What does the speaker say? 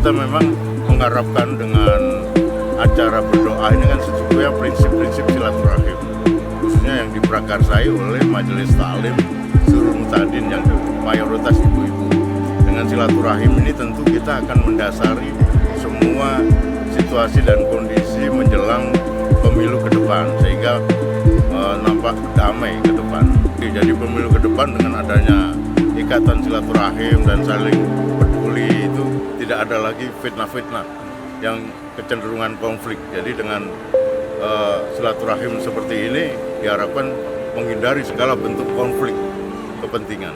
Kita memang mengharapkan dengan acara berdoa ini kan sesungguhnya prinsip-prinsip silaturahim, khususnya yang diprakarsai oleh Majelis Taklim Surul Mutadin yang mayoritas ibu-ibu. Dengan silaturahim ini tentu kita akan mendasari semua situasi dan kondisi menjelang pemilu ke depan, sehingga nampak damai ke depan. Jadi pemilu ke depan dengan adanya ikatan silaturahim dan saling peduli itu tidak ada lagi fitnah-fitnah yang kecenderungan konflik. Jadi dengan silaturahim seperti ini diharapkan menghindari segala bentuk konflik kepentingan.